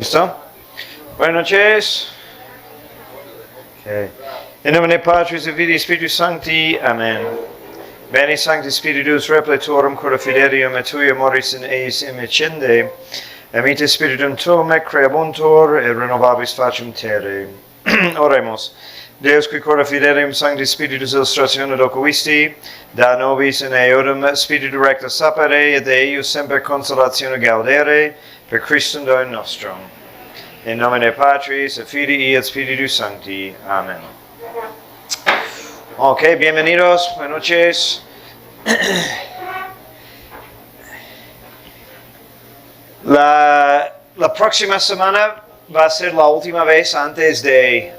¿Listo? Buenas noches. Okay. In nomine Patris et Filii Spiritus Sancti. Amen. Bene Sancti Spiritus repletorum cura fidelium et tui amoris in eis imicende, emite Spiritum tuum et creabuntur et renovabis facem terre. Oremos. Deus qui cura fidelium Sancti Spiritus illustratione locuisti, da nobis in eodum Spiritu recta sapere et eius semper consolatione gaudere, per Christum Deum nostrum. In nomine Patris et Filii et Spiritus Sancti. Amen. Ok, bienvenidos, buenas noches. La próxima semana va a ser la última vez antes de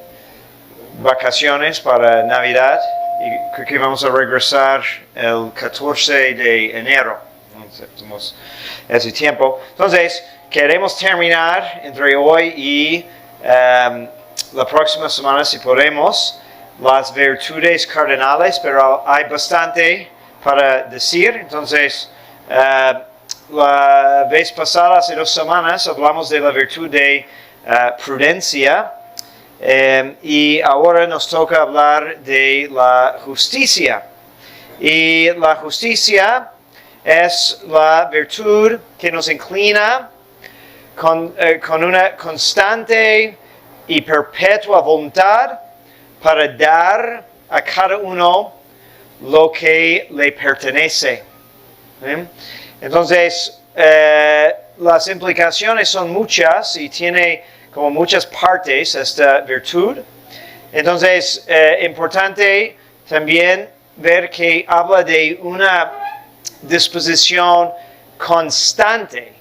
vacaciones para Navidad y creo que vamos a regresar el 14 de enero. Tenemos ese tiempo. Entonces, queremos terminar entre hoy y la próxima semana, si podemos, las virtudes cardinales, pero hay bastante para decir. Entonces, la vez pasada, hace 2 semanas, hablamos de la virtud de prudencia y ahora nos toca hablar de la justicia. Y la justicia es la virtud que nos inclina con una constante y perpetua voluntad para dar a cada uno lo que le pertenece. Entonces, las implicaciones son muchas y tiene como muchas partes esta virtud. Entonces, importante también ver que habla de una disposición constante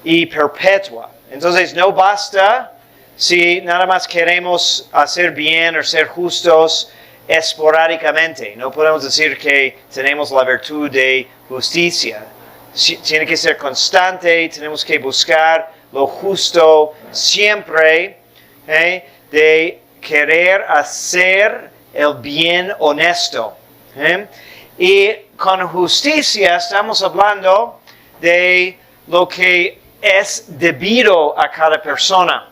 y perpetua. Entonces, no basta si nada más queremos hacer bien o ser justos esporádicamente. No podemos decir que tenemos la virtud de justicia. Tiene que ser constante, tenemos que buscar lo justo siempre, de querer hacer el bien honesto. Y con justicia estamos hablando de lo que es debido a cada persona.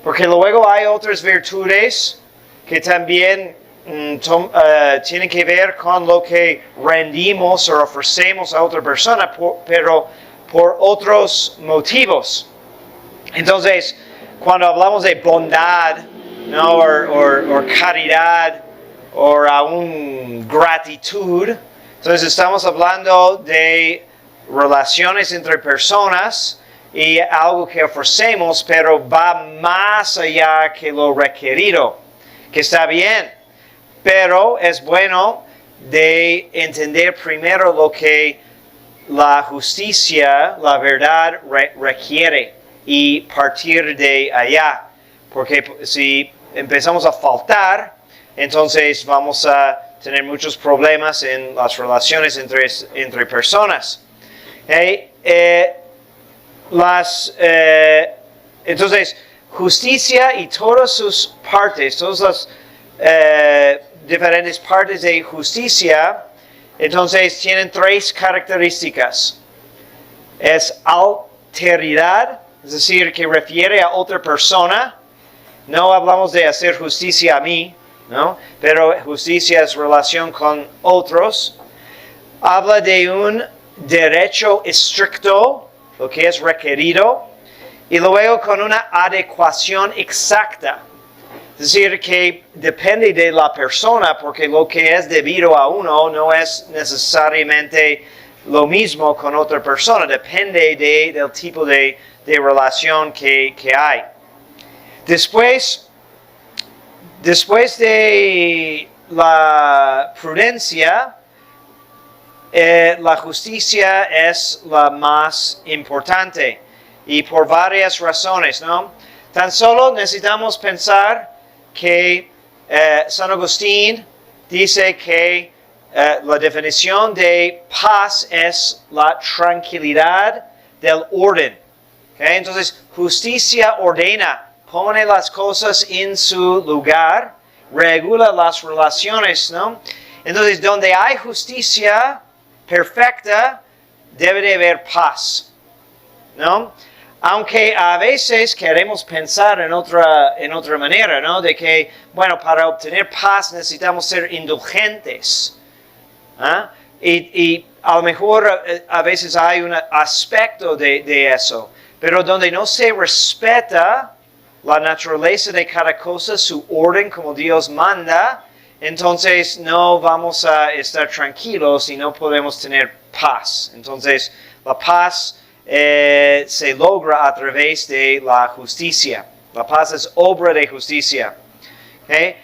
Porque luego hay otras virtudes que también tienen que ver con lo que rendimos o ofrecemos a otra persona, pero por otros motivos. Entonces, cuando hablamos de bondad, ¿no? o caridad, o aún gratitud, entonces estamos hablando de relaciones entre personas y algo que ofrecemos, pero va más allá que lo requerido, que está bien, pero es bueno de entender primero lo que la justicia, la verdad requiere y partir de allá, porque si empezamos a faltar, entonces vamos a tener muchos problemas en las relaciones entre personas. Entonces, justicia y todas sus partes, todas las diferentes partes de justicia, entonces tienen 3 características. Es alteridad, es decir, que refiere a otra persona. No hablamos de hacer justicia a mí, ¿no? Pero justicia es relación con otros. Habla de un derecho estricto, lo que es requerido, y luego con una adecuación exacta. Es decir, que depende de la persona, porque lo que es debido a uno no es necesariamente lo mismo con otra persona. Depende del tipo de relación que hay. Después de la prudencia, la justicia es la más importante y por varias razones, ¿no? Tan solo necesitamos pensar que San Agustín dice que la definición de paz es la tranquilidad del orden. ¿Okay? Entonces, justicia ordena, pone las cosas en su lugar, regula las relaciones, ¿no? Entonces, donde hay justicia perfecta, debe de haber paz, ¿no? Aunque a veces queremos pensar en otra manera, ¿no? De que, bueno, para obtener paz necesitamos ser indulgentes. ¿Ah? Y a lo mejor a veces hay un aspecto de eso, pero donde no se respeta la naturaleza de cada cosa, su orden como Dios manda, entonces no vamos a estar tranquilos y no podemos tener paz. Entonces la paz se logra a través de la justicia. La paz es obra de justicia. ¿Okay?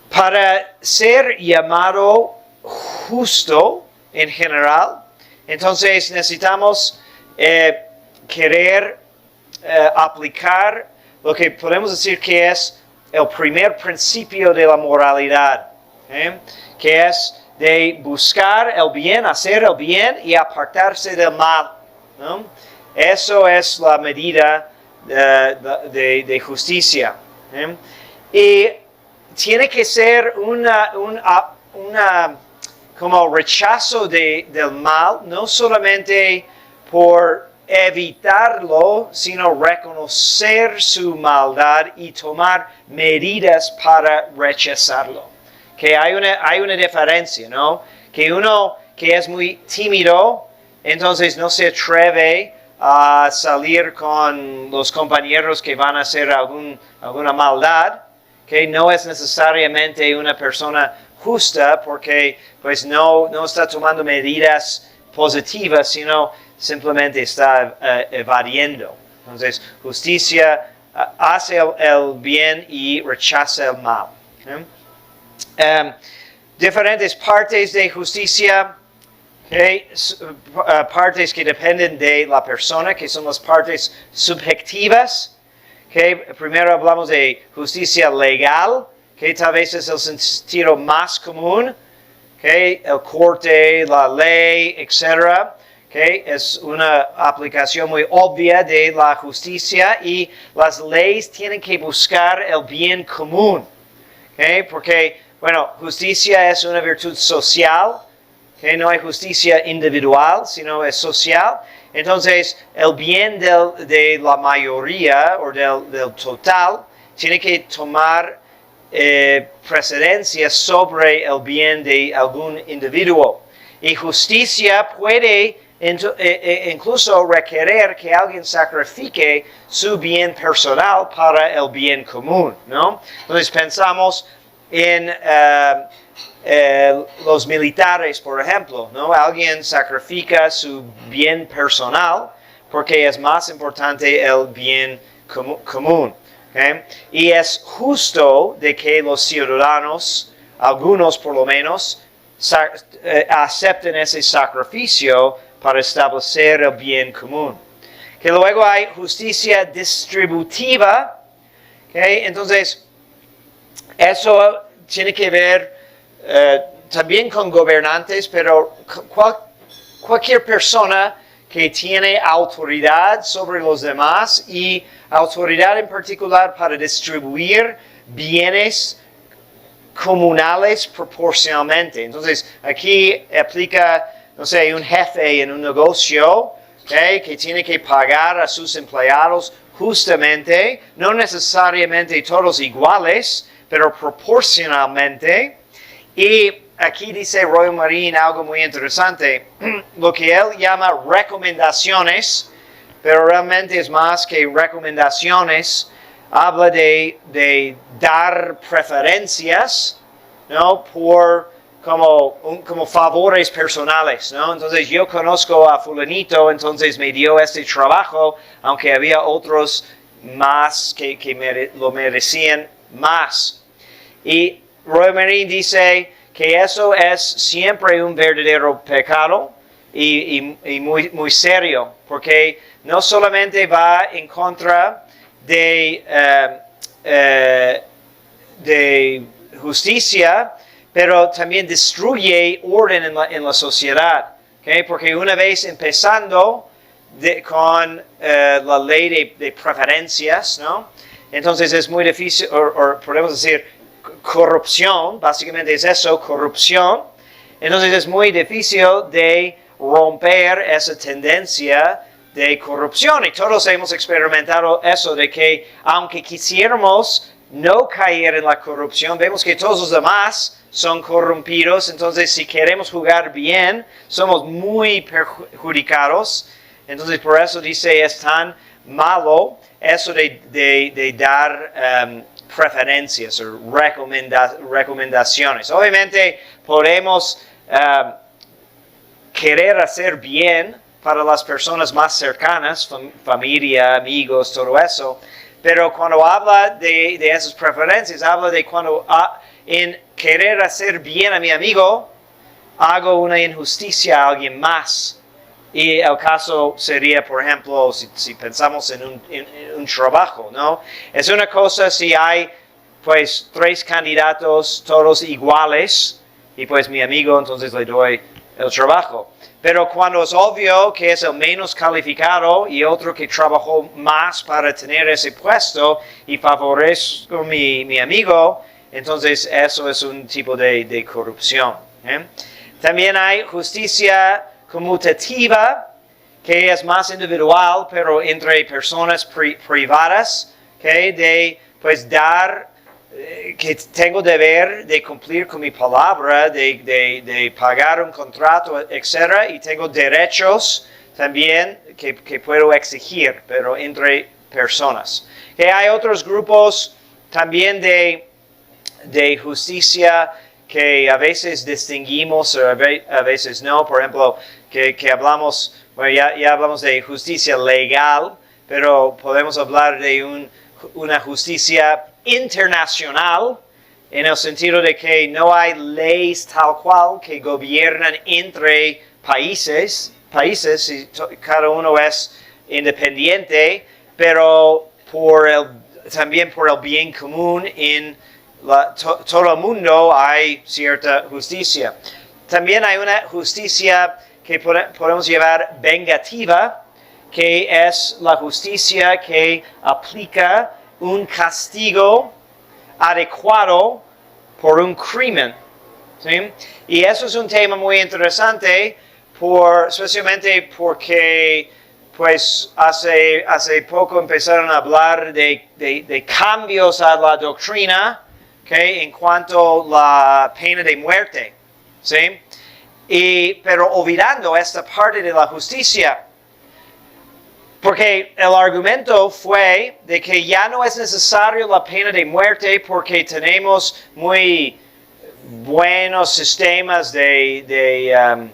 Para ser llamado justo en general, entonces necesitamos querer aplicar lo que podemos decir que es el primer principio de la moralidad, que es de buscar el bien, hacer el bien y apartarse del mal, ¿no? Eso es la medida de justicia. Y tiene que ser una como rechazo del mal, no solamente por evitarlo, sino reconocer su maldad y tomar medidas para rechazarlo. Que hay una diferencia, ¿no? Que uno que es muy tímido, entonces no se atreve a salir con los compañeros que van a hacer alguna maldad, que no es necesariamente una persona justa porque pues no está tomando medidas positivas, sino simplemente está evadiendo. Entonces, justicia hace el bien y rechaza el mal. Diferentes partes de justicia, partes que dependen de la persona, que son las partes subjetivas. Primero hablamos de justicia legal, que tal vez es el sentido más común, el corte, la ley, etc. Es una aplicación muy obvia de la justicia y las leyes tienen que buscar el bien común. Porque, bueno, justicia es una virtud social, no hay justicia individual, sino es social. Entonces, el bien de la mayoría o del total tiene que tomar precedencia sobre el bien de algún individuo. Y justicia puede incluso requerir que alguien sacrifique su bien personal para el bien común, ¿no? Entonces pensamos en los militares, por ejemplo, ¿no? Alguien sacrifica su bien personal porque es más importante el bien común. Y es justo de que los ciudadanos, algunos por lo menos, acepten ese sacrificio para establecer el bien común. Que luego hay justicia distributiva. Entonces, eso tiene que ver también con gobernantes, pero cualquier persona que tiene autoridad sobre los demás y autoridad en particular para distribuir bienes comunales proporcionalmente. Entonces, aquí aplica, no sé, un jefe en un negocio, que tiene que pagar a sus empleados justamente, no necesariamente todos iguales, pero proporcionalmente. Y aquí dice Roy Marín algo muy interesante, lo que él llama recomendaciones, pero realmente es más que recomendaciones. Habla de dar preferencias, ¿no? Por como favores personales, ¿no? Entonces yo conozco a fulanito, entonces me dio este trabajo, aunque había otros más que lo merecían más. Y Roy Marín dice que eso es siempre un verdadero pecado y muy, muy serio, porque no solamente va en contra de justicia, pero también destruye orden en la sociedad. Porque una vez empezando con la ley de preferencias, ¿no? Entonces es muy difícil, o podemos decir corrupción, básicamente es eso, corrupción. Entonces es muy difícil de romper esa tendencia de corrupción. Y todos hemos experimentado eso, de que aunque quisiéramos no caer en la corrupción, vemos que todos los demás son corrompidos. Entonces, si queremos jugar bien, somos muy perjudicados. Entonces, por eso dice, es tan malo eso de dar preferencias o recomendaciones. Obviamente, podemos querer hacer bien para las personas más cercanas, familia, amigos, todo eso. Pero cuando habla de esas preferencias, habla de cuando en querer hacer bien a mi amigo, hago una injusticia a alguien más. Y el caso sería, por ejemplo, si pensamos en un trabajo, ¿no? Es una cosa si hay, pues, 3 candidatos, todos iguales, y pues mi amigo, entonces le doy el trabajo. Pero cuando es obvio que es el menos calificado y otro que trabajó más para tener ese puesto y favorezco a mi amigo, entonces eso es un tipo de corrupción. También hay justicia conmutativa, que es más individual, pero entre personas privadas, de pues dar, que tengo deber de cumplir con mi palabra, de pagar un contrato, etc. Y tengo derechos también que puedo exigir, pero entre personas. Que hay otros grupos también de justicia que a veces distinguimos, a veces no. Por ejemplo, que hablamos, bueno, ya hablamos de justicia legal, pero podemos hablar de una justicia internacional, en el sentido de que no hay leyes tal cual que gobiernan entre países y cada uno es independiente, pero también por el bien común en todo el mundo hay cierta justicia. También hay una justicia que podemos llamar vengativa, que es la justicia que aplica un castigo adecuado por un crimen. ¿Sí? Y eso es un tema muy interesante, especialmente porque pues hace poco empezaron a hablar de cambios a la doctrina, en cuanto a la pena de muerte. ¿Sí? Pero olvidando esta parte de la justicia. Porque el argumento fue de que ya no es necesario la pena de muerte porque tenemos muy buenos sistemas de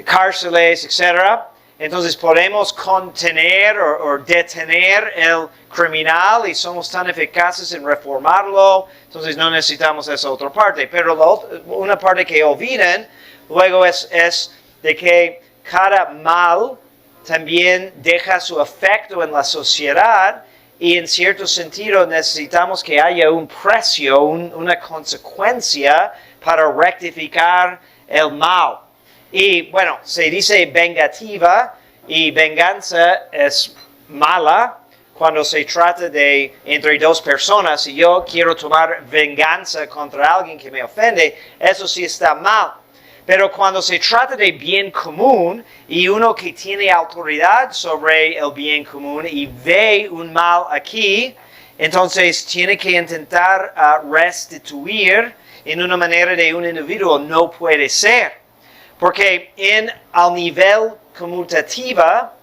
cárceles, etc. Entonces podemos contener o detener el criminal y somos tan eficaces en reformarlo, entonces no necesitamos esa otra parte. Pero una parte que olvidan luego es de que cada mal también deja su efecto en la sociedad y en cierto sentido necesitamos que haya un precio, una consecuencia para rectificar el mal. Y bueno, se dice vengativa y venganza es mala cuando se trata de entre 2 personas. Si yo quiero tomar venganza contra alguien que me ofende, eso sí está mal. Pero cuando se trata de bien común y uno que tiene autoridad sobre el bien común y ve un mal aquí, entonces tiene que intentar restituir en una manera de un individuo. No puede ser. Porque al nivel conmutativa,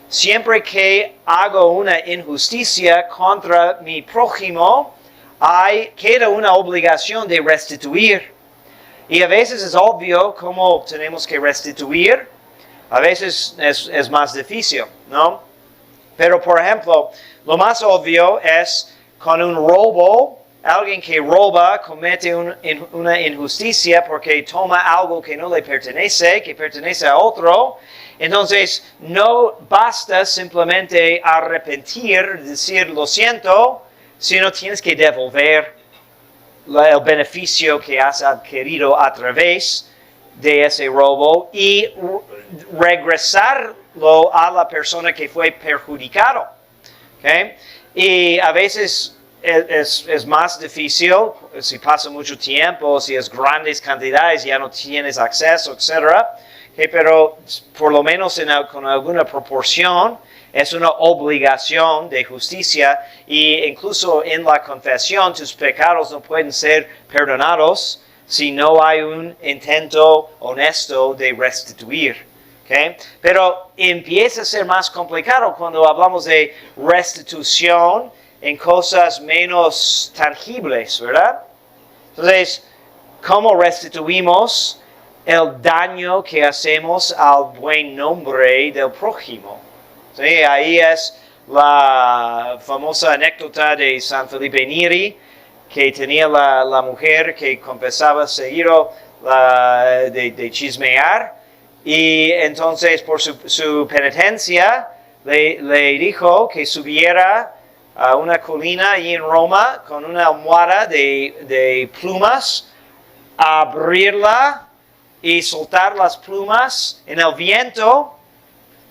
siempre que hago una injusticia contra mi prójimo, queda una obligación de restituir. Y a veces es obvio cómo tenemos que restituir, a veces es más difícil, ¿no? Pero, por ejemplo, lo más obvio es con un robo. Alguien que roba comete una injusticia porque toma algo que no le pertenece, que pertenece a otro. Entonces, no basta simplemente arrepentir, decir lo siento, sino tienes que devolver el beneficio que has adquirido a través de ese robo y regresarlo a la persona que fue perjudicado. ¿Okay? Y a veces es más difícil, si pasa mucho tiempo, si es grandes cantidades, ya no tienes acceso, etc. que pero por lo menos con alguna proporción es una obligación de justicia, y incluso en la confesión tus pecados no pueden ser perdonados si no hay un intento honesto de restituir. ¿Okay? Pero empieza a ser más complicado cuando hablamos de restitución en cosas menos tangibles, ¿verdad? Entonces, ¿cómo restituimos el daño que hacemos al buen nombre del prójimo? ¿Sí? Ahí es la famosa anécdota de San Felipe Neri, que tenía la mujer que confesaba seguido de chismear, y entonces por su penitencia le dijo que subiera a una colina allí en Roma con una almohada de plumas, abrirla y soltar las plumas en el viento.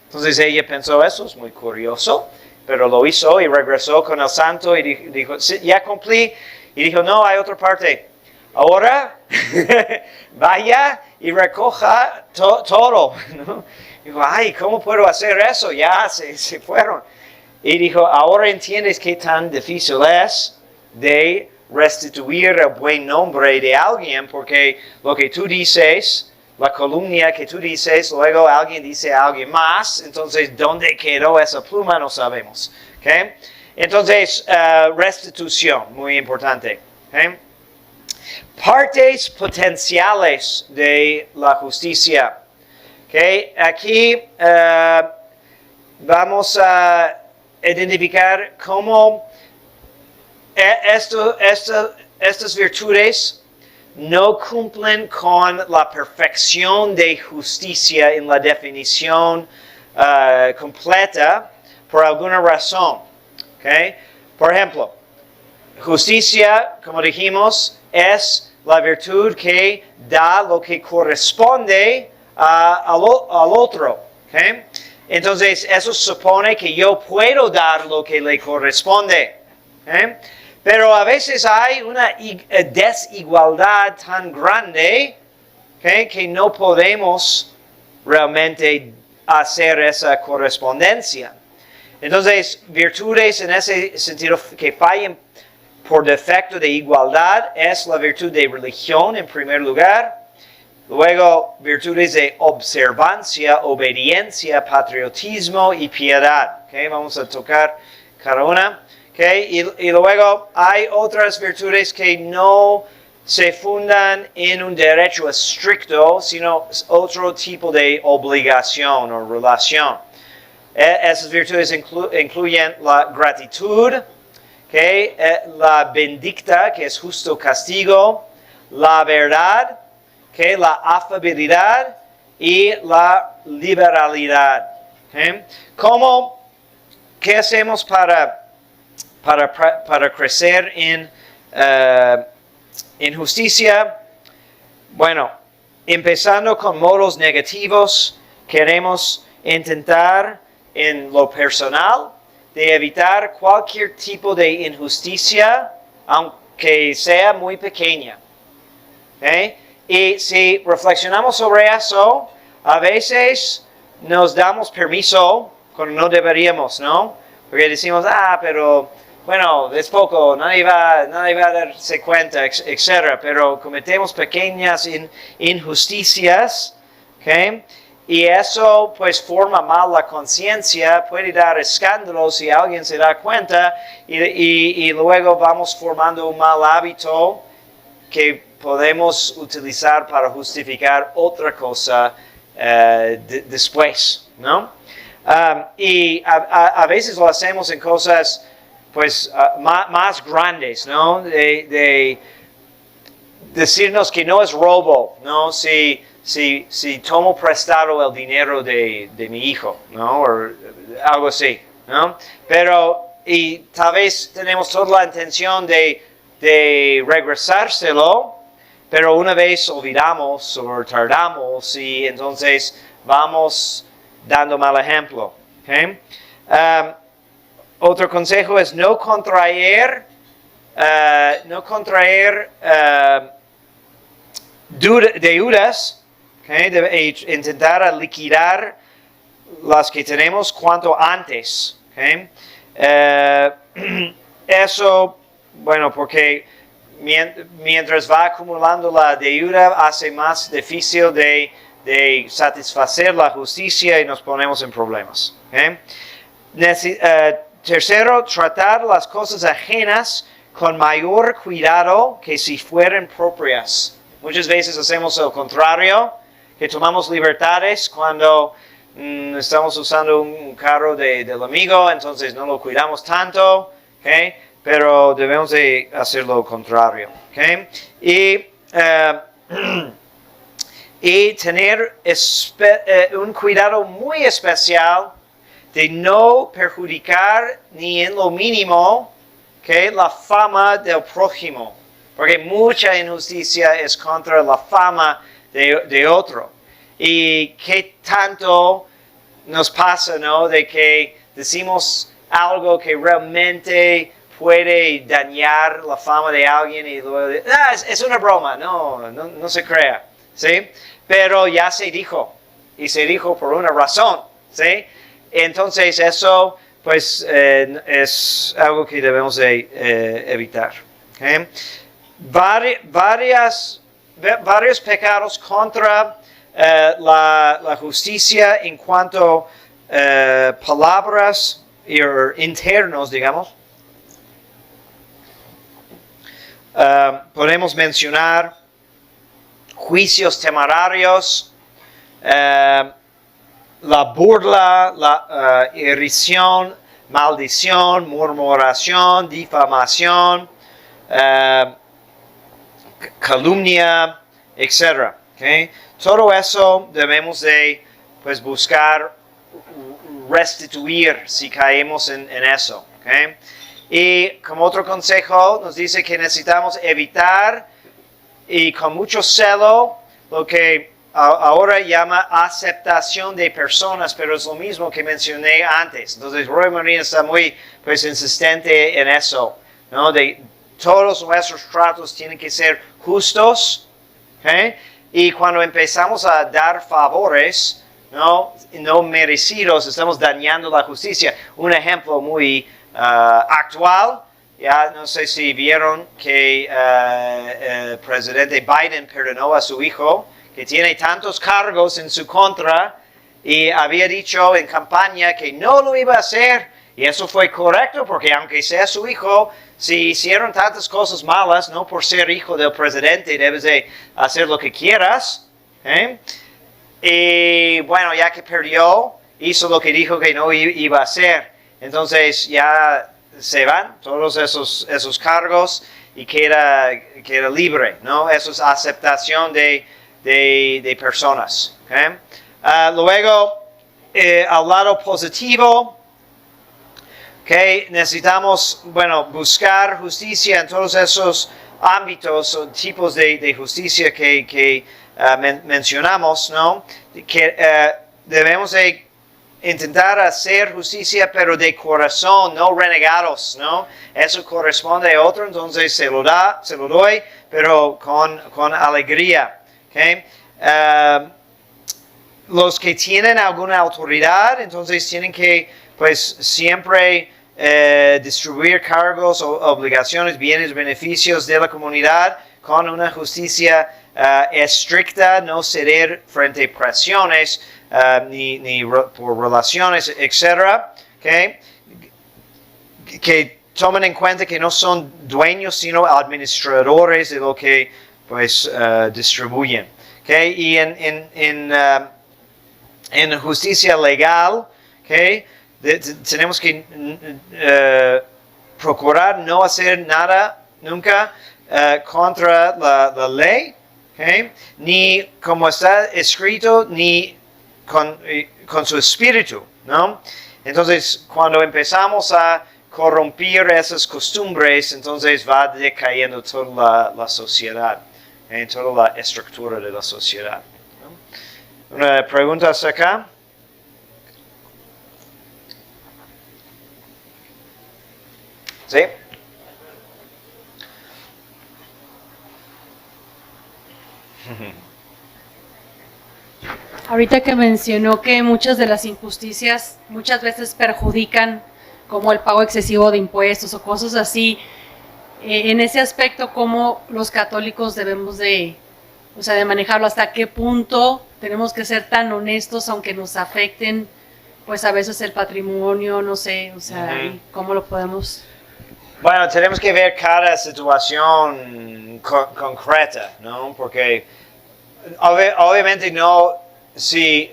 Entonces ella pensó, eso es muy curioso, pero lo hizo y regresó con el santo y dijo, sí, ya cumplí. Y dijo, no, hay otra parte. Ahora vaya y recoja todo. ¿No? Dijo, ay, ¿cómo puedo hacer eso? Ya se fueron. Y dijo, ahora entiendes qué tan difícil es de restituir el buen nombre de alguien, porque lo que tú dices, la calumnia que tú dices, luego alguien dice a alguien más, entonces ¿dónde quedó esa pluma? No sabemos. ¿Okay? Entonces, restitución, muy importante. ¿Okay? Partes potenciales de la justicia. ¿Okay? Aquí vamos a identificar cómo estas virtudes no cumplen con la perfección de justicia en la definición completa por alguna razón. ¿Okay? Por ejemplo, justicia, como dijimos, es la virtud que da lo que corresponde al otro. ¿Okay? Entonces, eso supone que yo puedo dar lo que le corresponde. ¿Okay? Pero a veces hay una desigualdad tan grande, ¿okay?, que no podemos realmente hacer esa correspondencia. Entonces, virtudes en ese sentido que fallen por defecto de igualdad es la virtud de religión en primer lugar. Luego, virtudes de observancia, obediencia, patriotismo y piedad. ¿Okay? Vamos a tocar cada una. Okay? Y luego hay otras virtudes que no se fundan en un derecho estricto, sino otro tipo de obligación o relación. Esas virtudes incluyen la gratitud, okay? La vindicta, que es justo castigo, la verdad, okay? La afabilidad y la liberalidad. Okay? ¿Qué hacemos para crecer en justicia? Bueno, empezando con modos negativos, queremos intentar en lo personal de evitar cualquier tipo de injusticia, aunque sea muy pequeña. ¿Okay? Y si reflexionamos sobre eso, a veces nos damos permiso cuando no deberíamos, ¿no? Porque decimos, pero bueno, es poco, nadie va a darse cuenta, etc. Pero cometemos pequeñas injusticias, ¿okay? Y eso pues forma mal la conciencia, puede dar escándalos si alguien se da cuenta, y luego vamos formando un mal hábito que podemos utilizar para justificar otra cosa después, ¿no? Y a veces lo hacemos en cosas pues más grandes, ¿no? De decirnos que no es robo, ¿no? Si tomo prestado el dinero de mi hijo, ¿no? O algo así, ¿no? Pero, y tal vez tenemos toda la intención de regresárselo, pero una vez olvidamos o tardamos y entonces vamos dando mal ejemplo. ¿Okay? Otro consejo es no contraer deudas ¿okay? Intentar liquidar las que tenemos cuanto antes. ¿Okay? Eso, bueno, porque mientras va acumulando la deuda, hace más difícil de satisfacer la justicia y nos ponemos en problemas. ¿Okay? Tercero, tratar las cosas ajenas con mayor cuidado que si fueran propias. Muchas veces hacemos lo contrario, que tomamos libertades cuando estamos usando un carro del amigo, entonces no lo cuidamos tanto, ¿okay? Pero debemos de hacer lo contrario. ¿Okay? Y tener un cuidado muy especial de no perjudicar ni en lo mínimo, ¿okay?, la fama del prójimo, porque mucha injusticia es contra la fama de otro. Y qué tanto nos pasa, ¿no?, de que decimos algo que realmente puede dañar la fama de alguien y luego es una broma, no se crea, ¿sí? Pero ya se dijo, y se dijo por una razón, ¿sí? Entonces eso pues es algo que debemos de evitar. ¿Okay? Varios pecados contra la justicia en cuanto a palabras internos, digamos. Podemos mencionar juicios temerarios, la burla, la irrisión, maldición, murmuración, difamación, calumnia, etc. ¿Okay? Todo eso debemos de pues, buscar restituir si caemos en eso. ¿Okay? Y como otro consejo nos dice que necesitamos evitar y con mucho celo lo que ahora llama aceptación de personas, pero es lo mismo que mencioné antes. Entonces, Roy Morin está muy pues, insistente en eso, ¿no? De todos nuestros tratos tienen que ser justos, ¿okay? Y cuando empezamos a dar favores, no merecidos, estamos dañando la justicia. Un ejemplo muy actual, ya no sé si vieron que el presidente Biden perdonó a su hijo, que tiene tantos cargos en su contra, y había dicho en campaña que no lo iba a hacer, y eso fue correcto, porque aunque sea su hijo, si hicieron tantas cosas malas, no por ser hijo del presidente, debes de hacer lo que quieras. ¿Eh? Y bueno, ya que perdió, hizo lo que dijo que no iba a hacer. Entonces ya se van todos esos cargos y queda libre, ¿no? Eso es aceptación de personas. ¿Okay? Luego, al lado positivo, okay, necesitamos, buscar justicia en todos esos ámbitos o tipos de justicia que mencionamos, ¿no? Que debemos de intentar hacer justicia, pero de corazón, no renegados, ¿no? Eso corresponde a otro, entonces se lo doy, pero con alegría. ¿Okay? Los que tienen alguna autoridad, entonces tienen que, pues, siempre distribuir cargos o obligaciones, bienes, beneficios de la comunidad con una justicia estricta, no ceder frente a presiones ni por relaciones, etc. ¿Okay? Que tomen en cuenta que no son dueños, sino administradores de lo que pues distribuyen. ¿Okay? Y en justicia legal, ¿okay? Tenemos que procurar no hacer nada nunca contra la ley, ¿okay? Ni como está escrito, ni con su espíritu, ¿no? Entonces, cuando empezamos a corromper esas costumbres, entonces va decayendo toda la sociedad, toda la estructura de la sociedad. ¿No? ¿Una pregunta hasta acá? ¿Sí? Ahorita que mencionó que muchas de las injusticias muchas veces perjudican, como el pago excesivo de impuestos o cosas así, en ese aspecto, ¿cómo los católicos debemos de manejarlo? ¿Hasta qué punto tenemos que ser tan honestos aunque nos afecten, pues a veces el patrimonio, no sé, y cómo lo podemos? Bueno, tenemos que ver cada situación concreta, ¿no? Porque obviamente no, si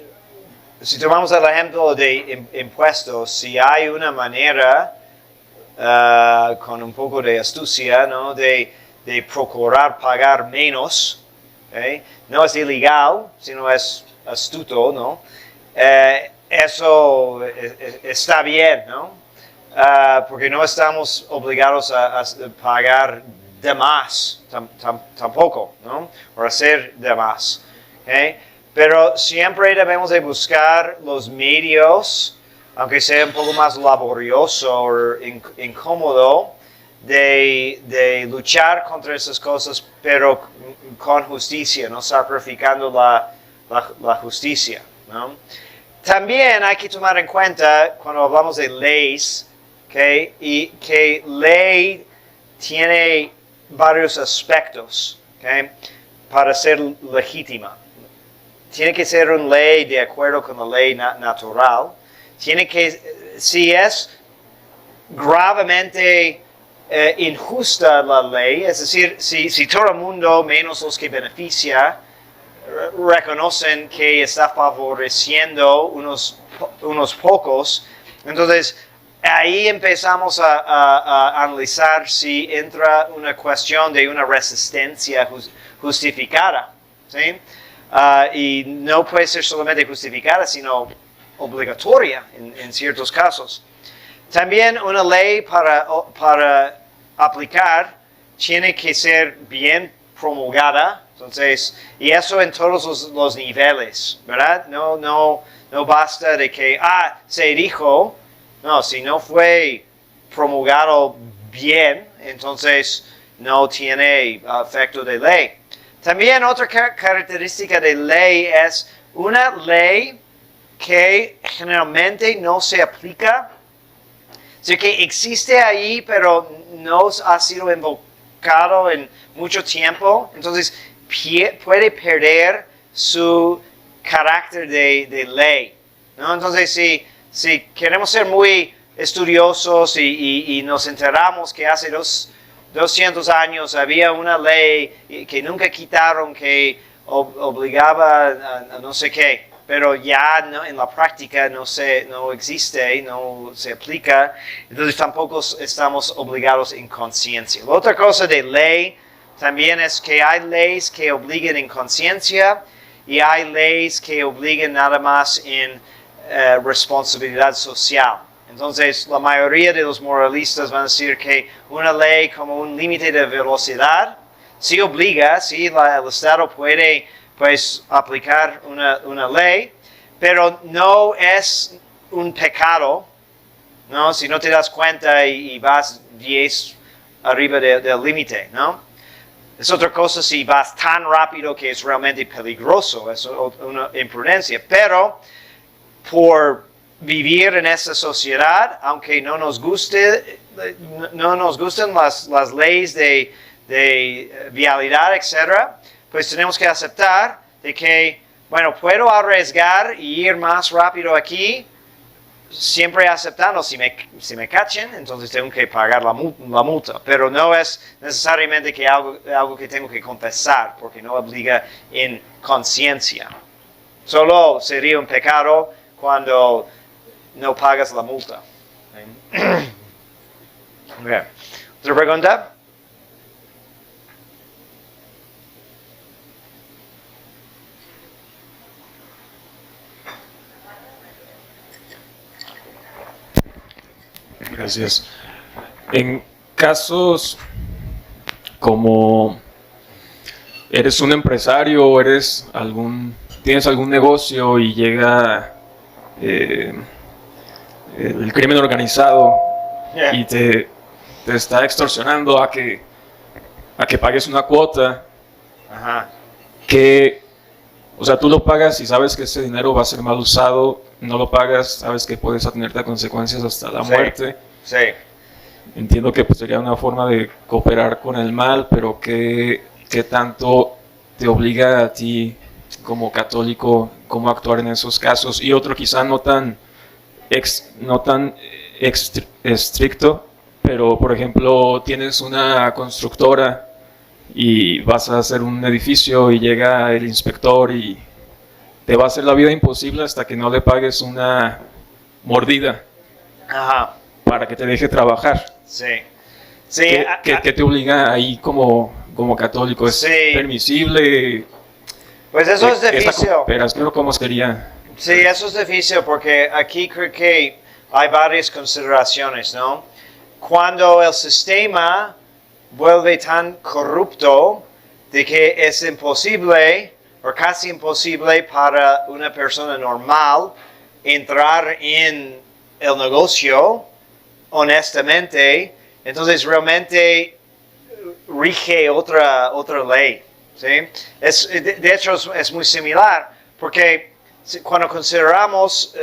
tomamos el ejemplo de impuestos, si hay una manera con un poco de astucia, ¿no? de procurar pagar menos, ¿okay? No es ilegal, sino es astuto, ¿no? Eso está bien, ¿no? Porque no estamos obligados a pagar de más, tampoco, ¿no? O hacer de más, ¿okay? Pero siempre debemos de buscar los medios, aunque sea un poco más laborioso o incómodo, de luchar contra esas cosas, pero con justicia, no sacrificando la justicia, ¿no? También hay que tomar en cuenta cuando hablamos de leyes, ¿okay? Y que ley tiene varios aspectos, ¿okay? Para ser legítima. Tiene que ser una ley de acuerdo con la ley natural. Tiene que, si es gravemente injusta la ley, es decir, si todo el mundo, menos los que beneficia, reconocen que está favoreciendo unos pocos, entonces ahí empezamos a analizar si entra una cuestión de una resistencia justificada, ¿sí? Y no puede ser solamente justificada, sino obligatoria en ciertos casos. También una ley para aplicar tiene que ser bien promulgada, entonces, y eso en todos los niveles, ¿verdad? No basta de que, se dijo, no, si no fue promulgado bien, entonces no tiene efecto de ley. También otra característica de ley es una ley que generalmente no se aplica, o sea, que existe ahí, pero no ha sido invocado en mucho tiempo, entonces puede perder su carácter de ley, ¿no? Entonces, si queremos ser muy estudiosos y nos enteramos que hace 200 años había una ley que nunca quitaron, que obligaba a no sé qué, pero ya en la práctica no existe, no se aplica, entonces tampoco estamos obligados en conciencia. La otra cosa de ley también es que hay leyes que obligan en conciencia y hay leyes que obligan nada más en responsabilidad social. Entonces, la mayoría de los moralistas van a decir que una ley como un límite de velocidad sí obliga, sí, el Estado puede pues aplicar una ley, pero no es un pecado, ¿no? Si no te das cuenta y vas 10 arriba del límite, ¿no? Es otra cosa si vas tan rápido que es realmente peligroso, es una imprudencia, pero por vivir en esta sociedad, aunque no nos gusten las leyes de vialidad, etc., pues tenemos que aceptar de que, bueno, puedo arriesgar y ir más rápido aquí, siempre aceptando, si me cachen, entonces tengo que pagar la multa, pero no es necesariamente que algo que tengo que confesar, porque no obliga en conciencia. Solo sería un pecado cuando no pagas la multa. Okay. ¿Otra pregunta? Gracias. En casos como eres un empresario o tienes algún negocio y llega el crimen organizado y te está extorsionando a que pagues una cuota, Ajá. ¿qué O sea, tú lo pagas y sabes que ese dinero va a ser mal usado, no lo pagas, sabes que puedes atenerte a consecuencias hasta la Sí. muerte. Sí. Entiendo que pues, sería una forma de cooperar con el mal, pero ¿qué tanto te obliga a ti como católico cómo actuar en esos casos? Y otro quizá no tan estricto, pero por ejemplo tienes una constructora y vas a hacer un edificio y llega el inspector y te va a hacer la vida imposible hasta que no le pagues una mordida Ajá. para que te deje trabajar. Sí. Sí. ¿Qué te obliga ahí como católico? ¿Es Sí. permisible? Pues eso es esta difícil. cooperación, ¿cómo sería? Sí, eso es difícil porque aquí creo que hay varias consideraciones, ¿no? Cuando el sistema vuelve tan corrupto de que es imposible o casi imposible para una persona normal entrar en el negocio honestamente, entonces realmente rige otra ley, ¿sí? De hecho es muy similar porque cuando consideramos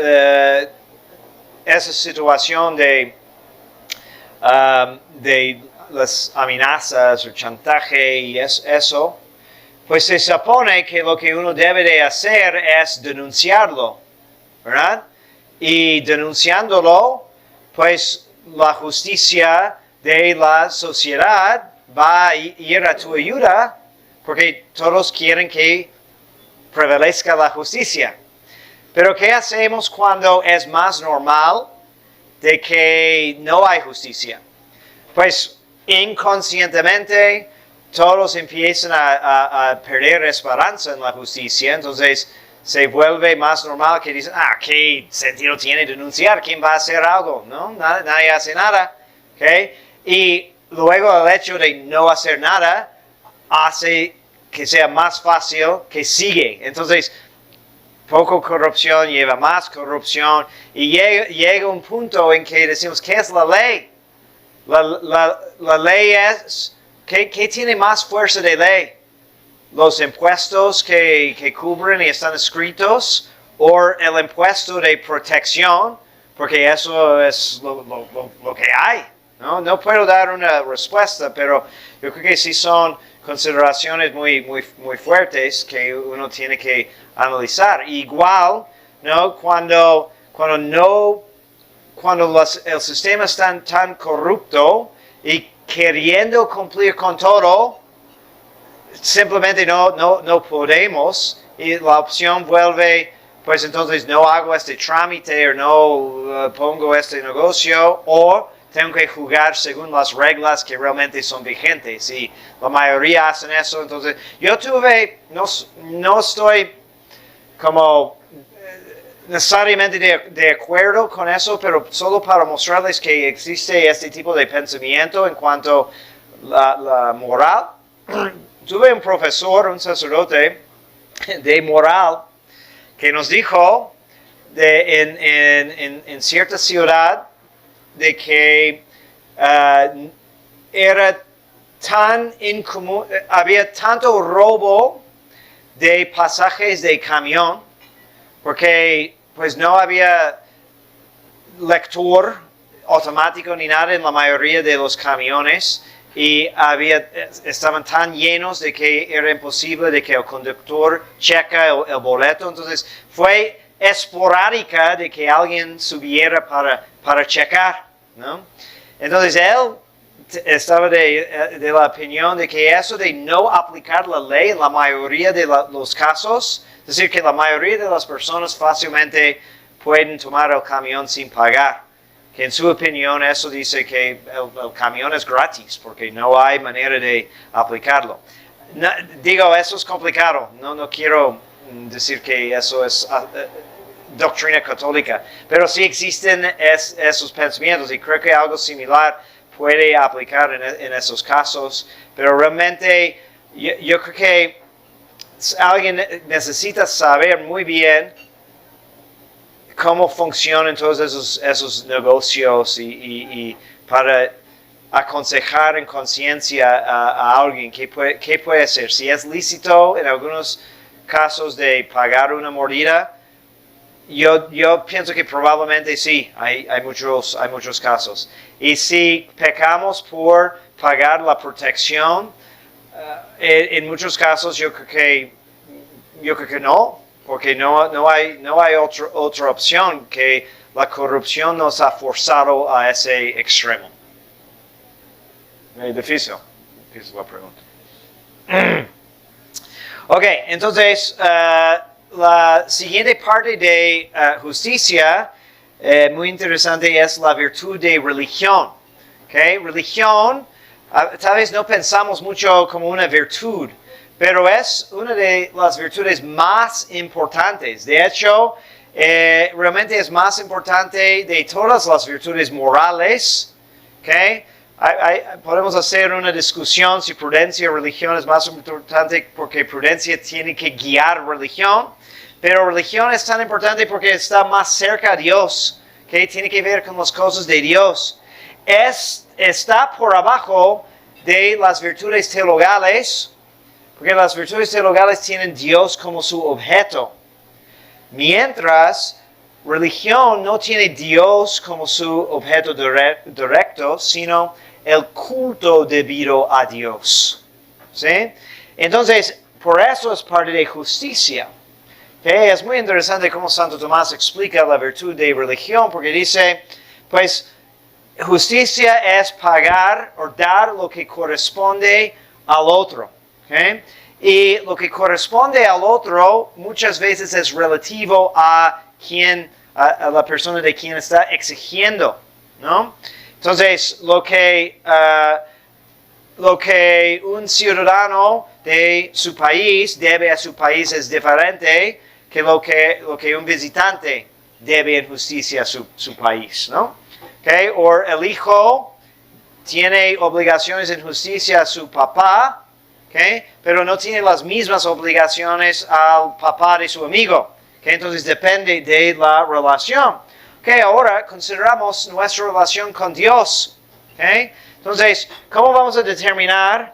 esa situación de las amenazas o chantaje y eso, pues se supone que lo que uno debe de hacer es denunciarlo, ¿verdad? Y denunciándolo, pues la justicia de la sociedad va a ir a tu ayuda porque todos quieren que prevalezca la justicia. Pero ¿qué hacemos cuando es más normal de que no hay justicia? Pues inconscientemente todos empiezan a perder esperanza en la justicia, entonces se vuelve más normal que dicen, ¿qué sentido tiene denunciar? ¿Quién va a hacer algo? ¿No? Nadie hace nada. ¿Okay? Y luego el hecho de no hacer nada hace que sea más fácil que sigue. Entonces, poco corrupción lleva más corrupción y llega un punto en que decimos, ¿qué es la ley? La ley es, ¿qué tiene más fuerza de ley? ¿Los impuestos que cubren y están escritos? ¿O el impuesto de protección? Porque eso es lo que hay. No puedo dar una respuesta, pero yo creo que sí son consideraciones muy fuertes que uno tiene que analizar. Igual, ¿no? Cuando el sistema está tan corrupto y queriendo cumplir con todo, simplemente no podemos y la opción vuelve, pues entonces no hago este trámite o no pongo este negocio o tengo que jugar según las reglas que realmente son vigentes y la mayoría hacen eso. Entonces yo no estoy como necesariamente de acuerdo con eso, pero solo para mostrarles que existe este tipo de pensamiento en cuanto a la moral. Tuve un profesor, un sacerdote de moral, que nos dijo en cierta ciudad de que era tan incomún, había tanto robo de pasajes de camión, porque pues no había lector automático ni nada en la mayoría de los camiones y estaban tan llenos de que era imposible de que el conductor checa el boleto. Entonces fue esporádica de que alguien subiera para checar, ¿no? Entonces él estaba de la opinión de que eso de no aplicar la ley en la mayoría de los casos, es decir, que la mayoría de las personas fácilmente pueden tomar el camión sin pagar. Que en su opinión eso dice que el camión es gratis porque no hay manera de aplicarlo. No, digo, eso es complicado. No quiero decir que eso es doctrina católica, pero sí existen esos pensamientos y creo que algo similar puede aplicar en esos casos. Pero realmente yo creo que alguien necesita saber muy bien cómo funcionan todos esos negocios y para aconsejar en conciencia a alguien qué puede hacer. Si es lícito en algunos casos de pagar una mordida? Yo pienso que probablemente sí, hay muchos casos. Y si pecamos por pagar la protección, en muchos casos yo creo que no, porque no hay otra opción que la corrupción nos ha forzado a ese extremo. Es difícil la pregunta. Ok, entonces la siguiente parte de justicia, muy interesante, es la virtud de religión. Okay? Religión, tal vez no pensamos mucho como una virtud, pero es una de las virtudes más importantes. De hecho, realmente es más importante de todas las virtudes morales. Okay? Podemos hacer una discusión si prudencia o religión es más importante porque prudencia tiene que guiar religión, pero religión es tan importante porque está más cerca a Dios, que tiene que ver con las cosas de Dios. Está por abajo de las virtudes teologales, porque las virtudes teologales tienen Dios como su objeto, mientras religión no tiene Dios como su objeto directo, sino el culto debido a Dios. ¿Sí? Entonces, por eso es parte de justicia. ¿Okay? Es muy interesante cómo Santo Tomás explica la virtud de religión, porque dice, pues, justicia es pagar o dar lo que corresponde al otro. ¿Okay? Y lo que corresponde al otro muchas veces es relativo a la persona de quien está exigiendo, ¿no? Entonces, lo que un ciudadano de su país debe a su país es diferente que lo que un visitante debe en justicia a su país, ¿no? Okay? O el hijo tiene obligaciones en justicia a su papá, okay? Pero no tiene las mismas obligaciones al papá de su amigo. Okay? Entonces depende de la relación. Okay, ahora consideramos nuestra relación con Dios. Okay? Entonces, ¿cómo vamos a determinar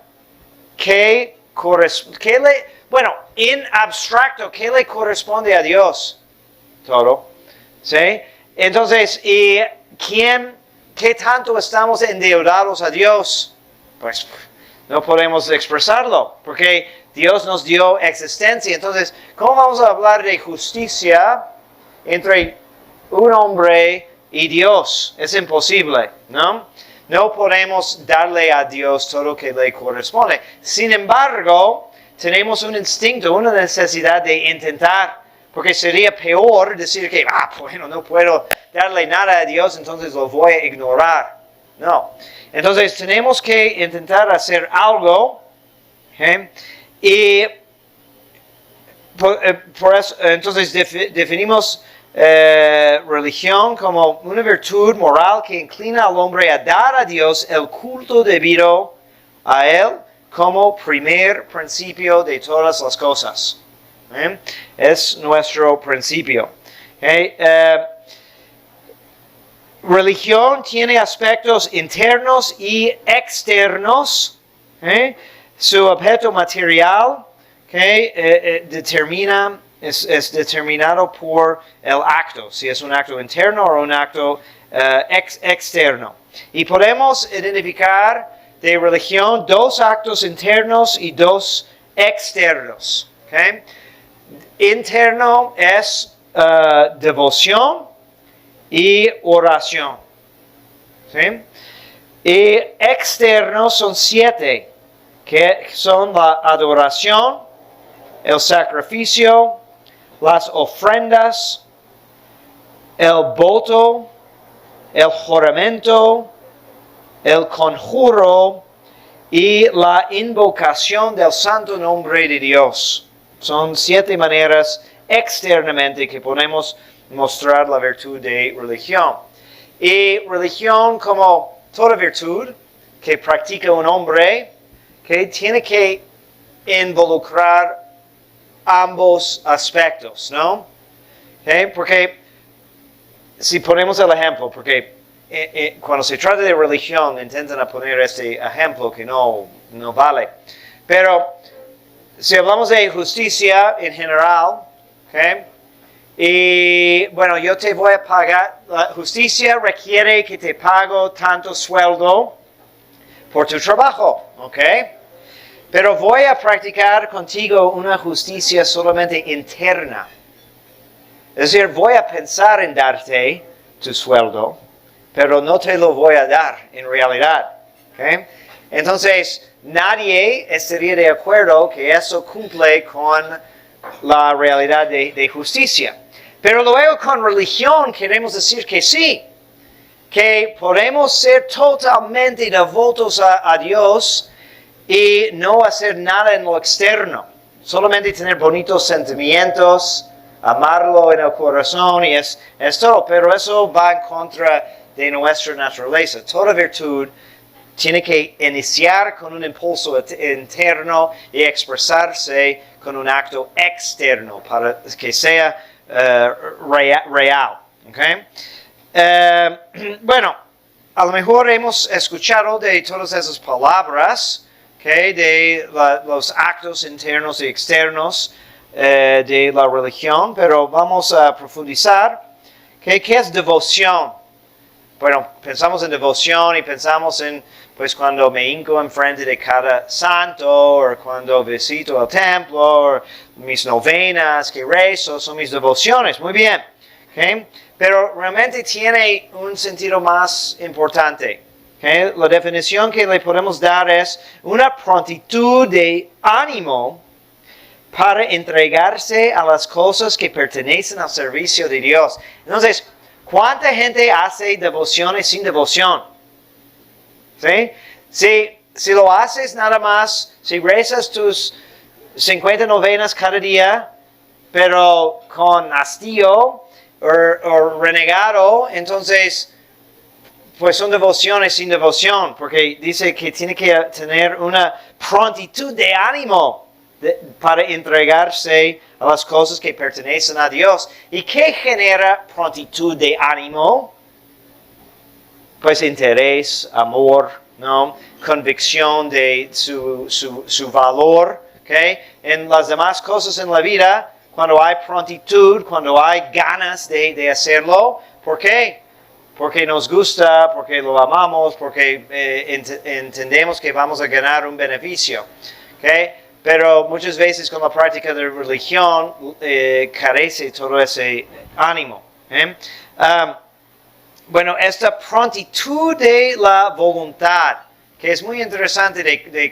en abstracto, qué le corresponde a Dios? Todo. ¿Sí? Entonces, ¿qué tanto estamos endeudados a Dios? Pues no podemos expresarlo, porque Dios nos dio existencia. Entonces, ¿cómo vamos a hablar de justicia entre un hombre y Dios? Es imposible, ¿no? No podemos darle a Dios todo lo que le corresponde. Sin embargo, tenemos un instinto, una necesidad de intentar, porque sería peor decir que, bueno, no puedo darle nada a Dios, entonces lo voy a ignorar. No. Entonces, tenemos que intentar hacer algo, ¿okay? Y por eso, entonces definimos religión como una virtud moral que inclina al hombre a dar a Dios el culto debido a Él como primer principio de todas las cosas. Es nuestro principio. Religión tiene aspectos internos y externos. Su objeto material es determinado por el acto, si es un acto interno o un acto externo. Y podemos identificar de religión dos actos internos y dos externos. Okay? Interno es devoción y oración. ¿Sí? Y externos son 7, que son la adoración, el sacrificio, las ofrendas, el voto, el juramento, el conjuro y la invocación del santo nombre de Dios. Son 7 maneras externamente que podemos mostrar la virtud de religión. Y religión, como toda virtud que practica un hombre, que tiene que involucrar ambos aspectos, ¿no? Okay? Porque si ponemos el ejemplo, porque cuando se trata de religión intentan poner este ejemplo que no vale, pero si hablamos de justicia en general, ¿ok? Y bueno, yo te voy a pagar, la justicia requiere que te pago tanto sueldo por tu trabajo, ¿ok? Pero voy a practicar contigo una justicia solamente interna. Es decir, voy a pensar en darte tu sueldo, pero no te lo voy a dar en realidad, ¿ok? Entonces, nadie estaría de acuerdo que eso cumple con la realidad de justicia. Pero luego con religión queremos decir que sí, que podemos ser totalmente devotos a Dios y no hacer nada en lo externo, solamente tener bonitos sentimientos, amarlo en el corazón y es todo, pero eso va en contra de nuestra naturaleza. Toda virtud tiene que iniciar con un impulso interno y expresarse con un acto externo para que sea real. ¿Okay? Bueno, a lo mejor hemos escuchado de todas esas palabras, ¿okay? De los actos internos y externos de la religión, pero vamos a profundizar. ¿Okay? ¿Qué es devoción? Bueno, pensamos en devoción y pensamos en, pues, cuando me hinco enfrente de cada santo, o cuando visito el templo, o mis novenas que rezo, son mis devociones. Muy bien. ¿Okay? Pero realmente tiene un sentido más importante. ¿Okay? La definición que le podemos dar es una prontitud de ánimo para entregarse a las cosas que pertenecen al servicio de Dios. Entonces, ¿cuánta gente hace devociones sin devoción? ¿Sí? Si lo haces nada más, si rezas tus 50 novenas cada día, pero con hastío o renegado, entonces, pues son devociones sin devoción, porque dice que tiene que tener una prontitud de ánimo para entregarse a las cosas que pertenecen a Dios. ¿Y qué genera prontitud de ánimo? Pues interés, amor, ¿no? Convicción de su valor, ¿okay? En las demás cosas en la vida, cuando hay prontitud, cuando hay ganas de hacerlo, ¿por qué? Porque nos gusta, porque lo amamos, porque entendemos que vamos a ganar un beneficio, ¿okay? Pero muchas veces con la práctica de religión carece todo ese ánimo. Bueno, esta prontitud de la voluntad, que es muy interesante de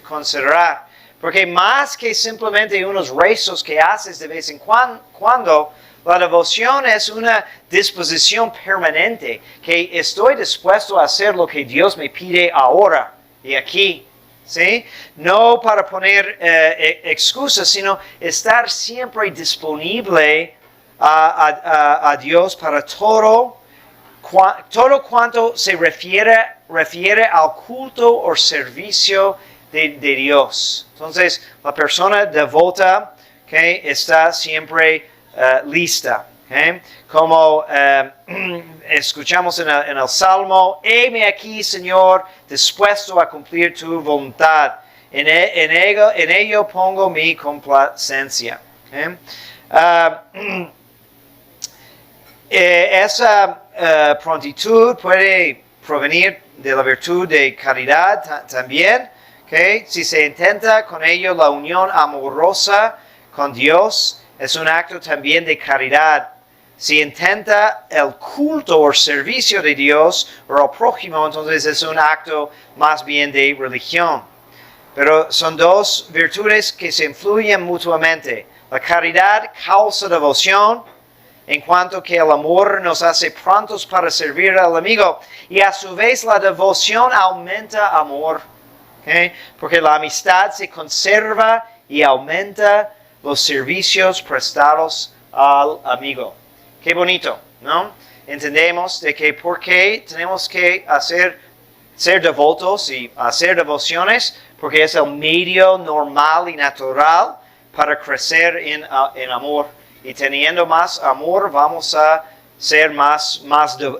considerar, porque más que simplemente unos rezos que haces de vez en cuando, la devoción es una disposición permanente, que estoy dispuesto a hacer lo que Dios me pide ahora y aquí. ¿Sí? No para poner excusas, sino estar siempre disponible a Dios para todo cuanto se refiere al culto o servicio de Dios. Entonces, la persona devota, ¿okay? Está siempre lista. ¿Okay? Como escuchamos en el Salmo, heme aquí, Señor, dispuesto a cumplir tu voluntad. En ello pongo mi complacencia. ¿Okay? Esa prontitud puede provenir de la virtud de caridad también. ¿Okay? Si se intenta con ello la unión amorosa con Dios, es un acto también de caridad. Si intenta el culto o servicio de Dios o al prójimo, entonces es un acto más bien de religión. Pero son dos virtudes que se influyen mutuamente. La caridad causa devoción, en cuanto que el amor nos hace prontos para servir al amigo. Y a su vez la devoción aumenta amor. ¿Okay? Porque la amistad se conserva y aumenta los servicios prestados al amigo. Qué bonito, ¿no? Entendemos de que por qué tenemos que ser devotos y hacer devociones, porque es el medio normal y natural para crecer en amor. Y teniendo más amor, vamos a ser más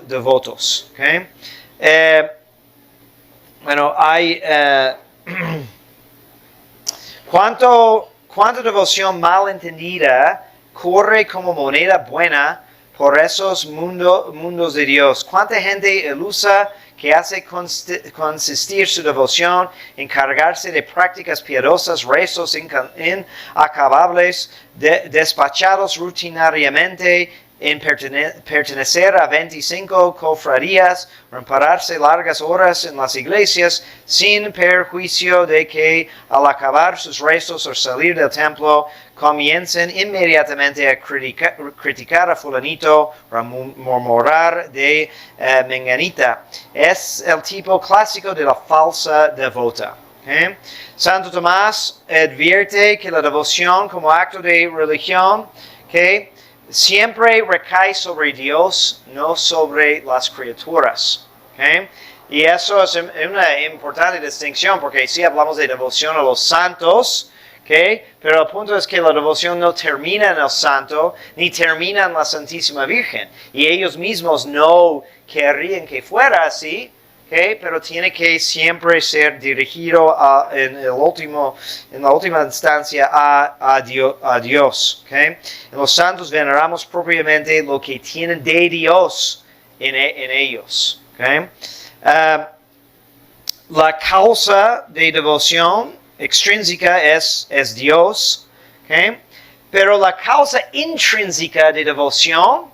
devotos. ¿Okay? Bueno, hay... ¿Cuánto cuánta devoción mal entendida corre como moneda buena por esos mundos de Dios. Cuánta gente ilusa que hace consistir su devoción en cargarse de prácticas piadosas, rezos inacabables, despachados rutinariamente, en pertenecer a 25 cofradías, o en pararse largas horas en las iglesias, sin perjuicio de que al acabar sus rezos o salir del templo, comiencen inmediatamente a criticar a fulanito o a murmurar de menganita. Es el tipo clásico de la falsa devota. ¿Okay? Santo Tomás advierte que la devoción como acto de religión, ¿okay?, siempre recae sobre Dios, no sobre las criaturas. ¿Okay? Y eso es una importante distinción, porque sí hablamos de devoción a los santos, ¿okay?, pero el punto es que la devoción no termina en el santo, ni termina en la Santísima Virgen. Y ellos mismos no querrían que fuera así, ¿okay?, pero tiene que siempre ser dirigido en la última instancia a Dios. ¿Okay? En los santos veneramos propiamente lo que tienen de Dios en ellos. ¿Okay? La causa de devoción extrínseca es Dios, ¿okay?, pero la causa intrínseca de devoción,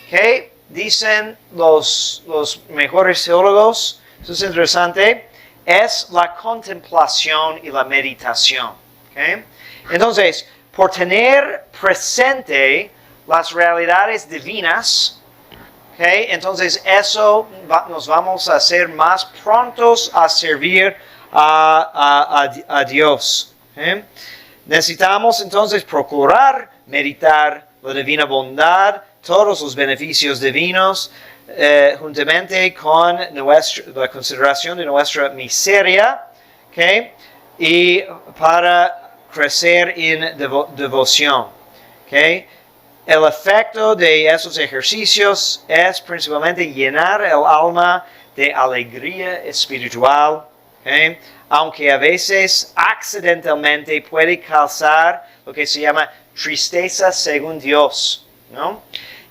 ¿okay?, dicen los mejores teólogos, eso es interesante, es la contemplación y la meditación. ¿Okay? Entonces, por tener presente las realidades divinas, ¿okay?, entonces eso nos vamos a hacer más prontos a servir a Dios. ¿Okay? Necesitamos entonces procurar meditar la divina bondad, todos los beneficios divinos, juntamente con la consideración de nuestra miseria, ¿okay?, y para crecer en devoción. ¿Okay? El efecto de esos ejercicios es principalmente llenar el alma de alegría espiritual, ¿okay?, aunque a veces accidentalmente puede causar lo que se llama tristeza según Dios, ¿no?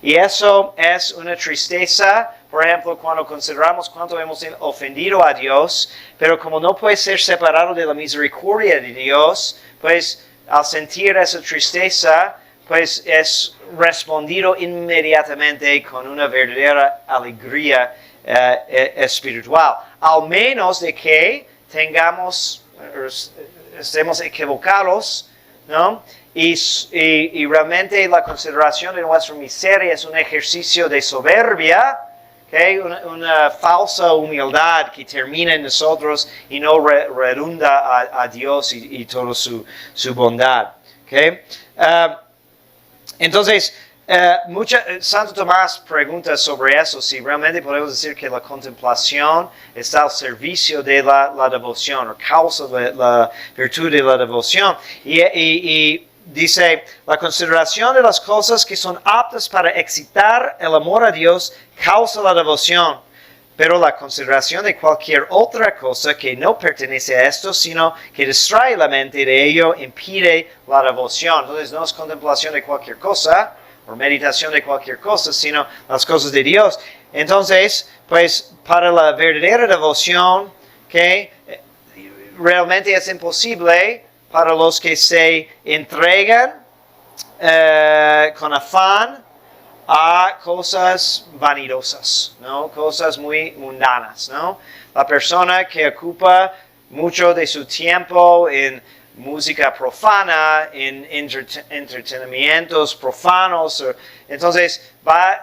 Y eso es una tristeza, por ejemplo, cuando consideramos cuánto hemos ofendido a Dios, pero como no puede ser separado de la misericordia de Dios, pues al sentir esa tristeza, pues es respondido inmediatamente con una verdadera alegría espiritual. Al menos de que estemos equivocados, ¿no? Y realmente la consideración de nuestra miseria es un ejercicio de soberbia, ¿okay?, una falsa humildad que termina en nosotros y no redunda a Dios y toda su bondad. ¿Okay? Entonces, Santo Tomás pregunta sobre eso, si realmente podemos decir que la contemplación está al servicio de la devoción, o causa de la virtud de la devoción. Y dice, la consideración de las cosas que son aptas para excitar el amor a Dios causa la devoción, pero la consideración de cualquier otra cosa que no pertenece a esto, sino que distrae la mente de ello, impide la devoción. Entonces no es contemplación de cualquier cosa, o meditación de cualquier cosa, sino las cosas de Dios. Entonces, pues para la verdadera devoción, que realmente es imposible para los que se entregan con afán a cosas vanidosas, ¿no? Cosas muy mundanas, ¿no? La persona que ocupa mucho de su tiempo en música profana, en entretenimientos profanos, entonces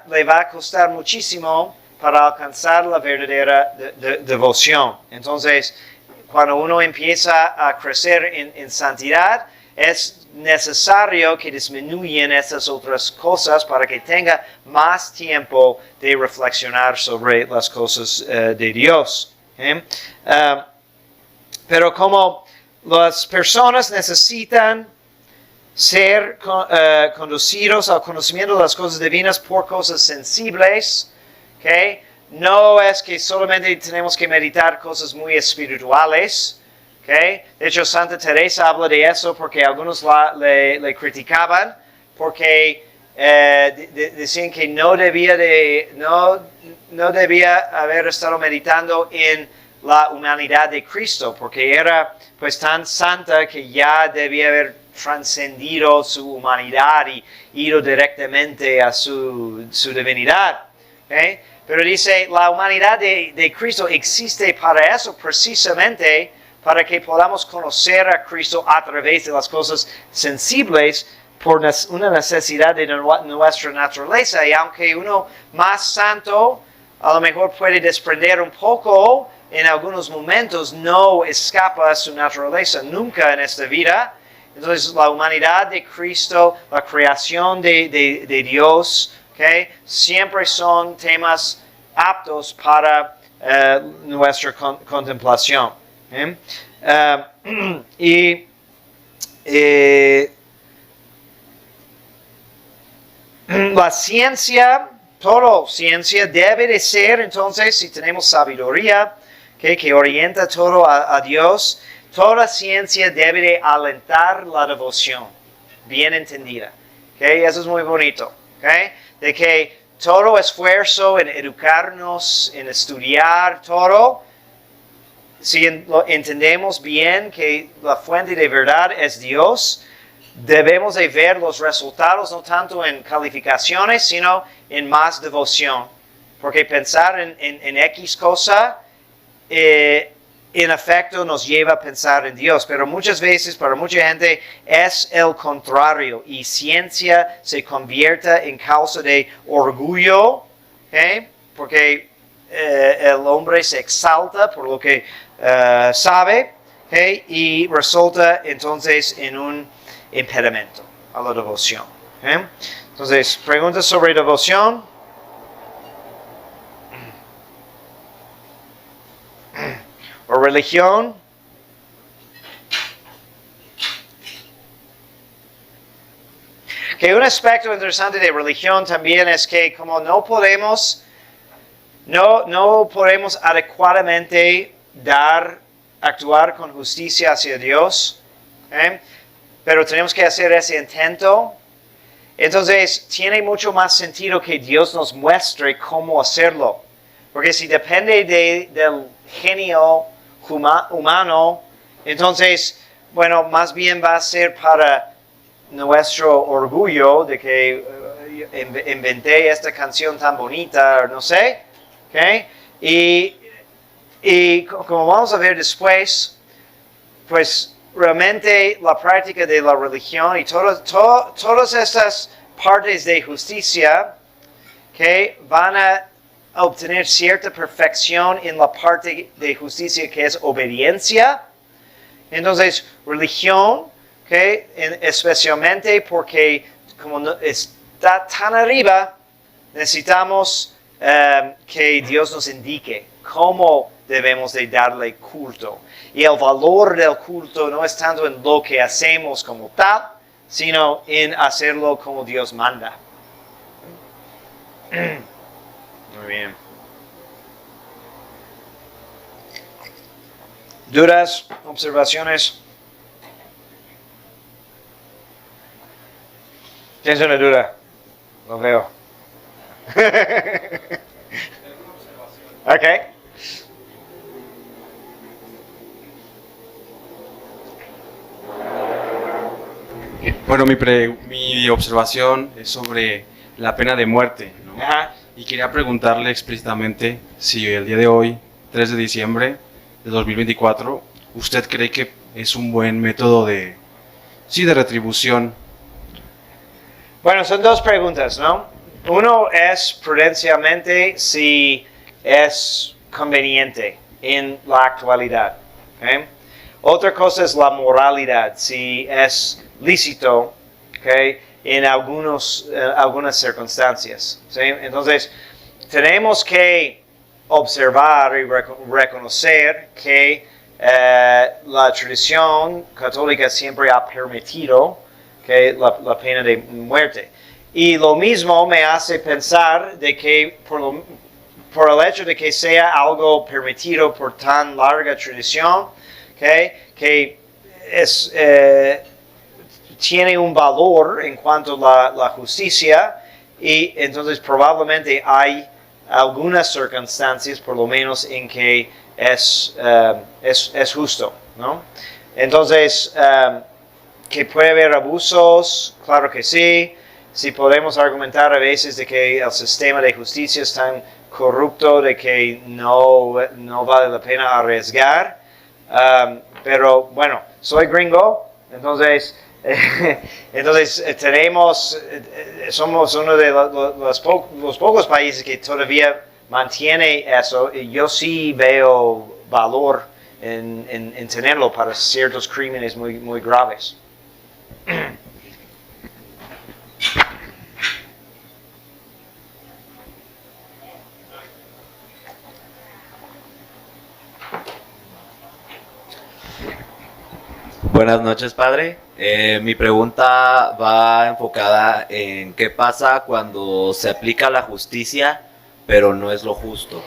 le va a costar muchísimo para alcanzar la verdadera devoción. Entonces, cuando uno empieza a crecer en santidad, es necesario que disminuyan esas otras cosas para que tenga más tiempo de reflexionar sobre las cosas de Dios. ¿Okay? Pero como las personas necesitan ser conducidos al conocimiento de las cosas divinas por cosas sensibles, ¿okay? No es que solamente tenemos que meditar cosas muy espirituales, ¿okay? De hecho, Santa Teresa habla de eso porque algunos le criticaban porque decían que no debía haber estado meditando en la humanidad de Cristo, porque era pues tan santa que ya debía haber trascendido su humanidad y ido directamente a su divinidad. ¿Okay? Pero dice, la humanidad de Cristo existe para eso, precisamente para que podamos conocer a Cristo a través de las cosas sensibles por una necesidad de nuestra naturaleza. Y aunque uno más santo a lo mejor puede desprender un poco en algunos momentos, no escapa a su naturaleza nunca en esta vida. Entonces la humanidad de Cristo, la creación de Dios, ¿okay? Siempre son temas aptos para nuestra contemplación. ¿Okay? La ciencia, toda ciencia debe de ser, entonces, si tenemos sabiduría, ¿okay? Que orienta todo a Dios, toda ciencia debe de alentar la devoción, bien entendida. ¿Okay? Eso es muy bonito. ¿Okay? De que todo esfuerzo en educarnos, en estudiar, todo, si entendemos bien que la fuente de verdad es Dios, debemos de ver los resultados no tanto en calificaciones, sino en más devoción. Porque pensar en X cosa, en efecto nos lleva a pensar en Dios. Pero muchas veces, para mucha gente, es el contrario. Y ciencia se convierte en causa de orgullo, ¿okay? Porque el hombre se exalta por lo que sabe, ¿okay? Y resulta entonces en un impedimento a la devoción. ¿Okay? Entonces, preguntas sobre devoción. O religión. Que un aspecto interesante de religión también es que como no podemos adecuadamente actuar con justicia hacia Dios, ¿okay? Pero tenemos que hacer ese intento. Entonces, tiene mucho más sentido que Dios nos muestre cómo hacerlo. Porque si depende del genio humano, entonces, bueno, más bien va a ser para nuestro orgullo de que inventé esta canción tan bonita, no sé. ¿Okay? Y como vamos a ver después, pues realmente la práctica de la religión y todas estas partes de justicia que van a obtener cierta perfección en la parte de justicia que es obediencia. Entonces, religión, ¿okay? Especialmente porque como está tan arriba, necesitamos que Dios nos indique cómo debemos de darle culto. Y el valor del culto no es tanto en lo que hacemos como tal, sino en hacerlo como Dios manda. Muy bien. ¿Dudas? ¿Observaciones? ¿Tienes una duda? Lo veo. Ok. Bueno, mi observación es sobre la pena de muerte, ¿no? Ajá. Y quería preguntarle explícitamente si el día de hoy, 3 de diciembre de 2024, ¿usted cree que es un buen método de retribución? Bueno, son dos preguntas, ¿no? Uno es prudencialmente si es conveniente en la actualidad. ¿Okay? Otra cosa es la moralidad, si es lícito, ¿okay? En algunas circunstancias. ¿Sí? Entonces, tenemos que observar y reconocer que la tradición católica siempre ha permitido la pena de muerte. Y lo mismo me hace pensar de que por el hecho de que sea algo permitido por tan larga tradición, que que tiene un valor en cuanto a la justicia, y entonces probablemente hay algunas circunstancias, por lo menos, en que es justo, ¿no? Entonces, que puede haber abusos, claro que sí. Si podemos argumentar a veces de que el sistema de justicia es tan corrupto de que no vale la pena arriesgar. Pero bueno, soy gringo, entonces, somos uno de los pocos países que todavía mantiene eso, y yo sí veo valor en tenerlo para ciertos crímenes muy, muy graves. Buenas noches, padre. Mi pregunta va enfocada en qué pasa cuando se aplica la justicia, pero no es lo justo.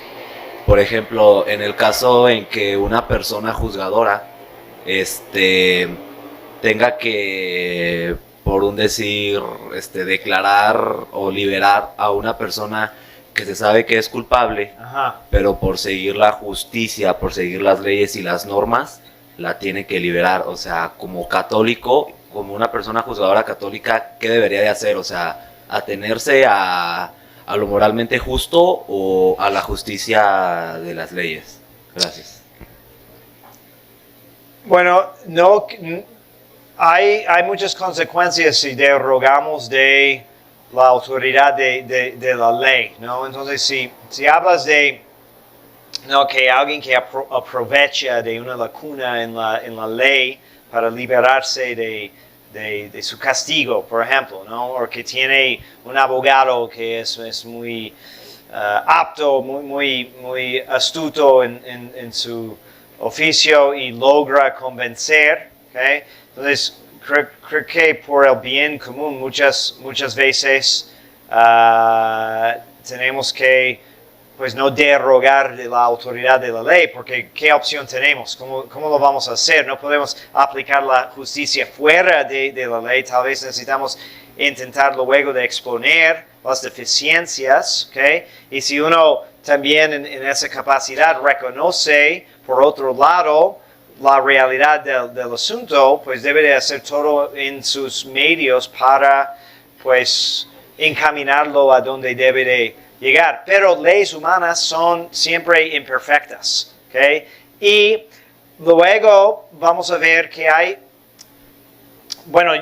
Por ejemplo, en el caso en que una persona juzgadora tenga que, por un decir, declarar o liberar a una persona que se sabe que es culpable, Ajá. pero por seguir la justicia, por seguir las leyes y las normas, la tiene que liberar. O sea, como católico, como una persona juzgadora católica, ¿qué debería de hacer? O sea, ¿atenerse a lo moralmente justo o a la justicia de las leyes? Gracias. Bueno, no, hay muchas consecuencias si derogamos de la autoridad de la ley, ¿no? Entonces, si hablas de que alguien que aprovecha de una lacuna en la ley para liberarse de su castigo, por ejemplo, ¿no? O que tiene un abogado que es muy apto, muy astuto en su oficio y logra convencer, ¿okay? Entonces, creo que por el bien común muchas veces tenemos que pues no derogar de la autoridad de la ley, porque ¿qué opción tenemos? ¿Cómo lo vamos a hacer? No podemos aplicar la justicia fuera de la ley. Tal vez necesitamos intentar luego de exponer las deficiencias, ¿okay? Y si uno también en esa capacidad reconoce, por otro lado, la realidad del asunto, pues debe de hacer todo en sus medios para, pues, encaminarlo a donde debe de llegar. Pero leyes humanas son siempre imperfectas, ¿okay? Y luego vamos a ver que hay, bueno,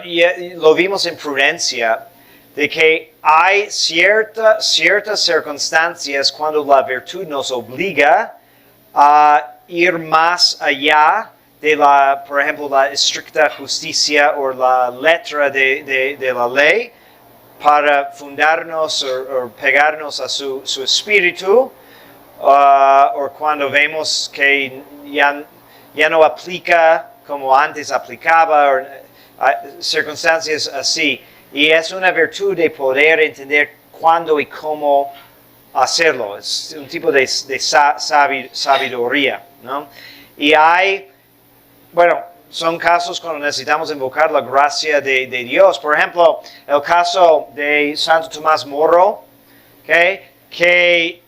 lo vimos en prudencia, de que hay ciertas circunstancias cuando la virtud nos obliga a ir más allá de por ejemplo, la estricta justicia o la letra de la ley, para fundarnos o pegarnos a su espíritu, o cuando vemos que ya no aplica como antes aplicaba, o circunstancias así. Y es una virtud de poder entender cuándo y cómo hacerlo. Es un tipo de sabiduría, ¿no? Y son casos cuando necesitamos invocar la gracia de Dios. Por ejemplo, el caso de Santo Tomás Moro, ¿okay? Que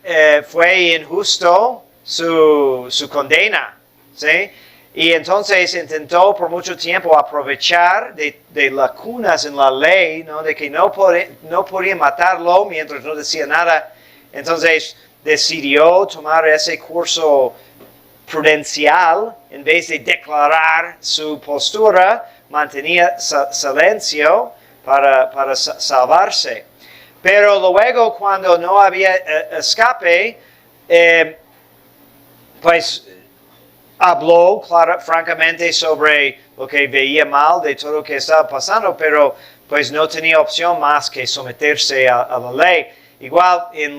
fue injusto su condena, ¿sí? Y entonces intentó por mucho tiempo aprovechar de lacunas en la ley, ¿no? De que no podía matarlo mientras no decía nada. Entonces decidió tomar ese curso prudencial. En vez de declarar su postura, mantenía silencio para salvarse. Pero luego, cuando no había escape, pues habló francamente sobre lo que veía mal de todo lo que estaba pasando, pero pues no tenía opción más que someterse a la ley. Igual en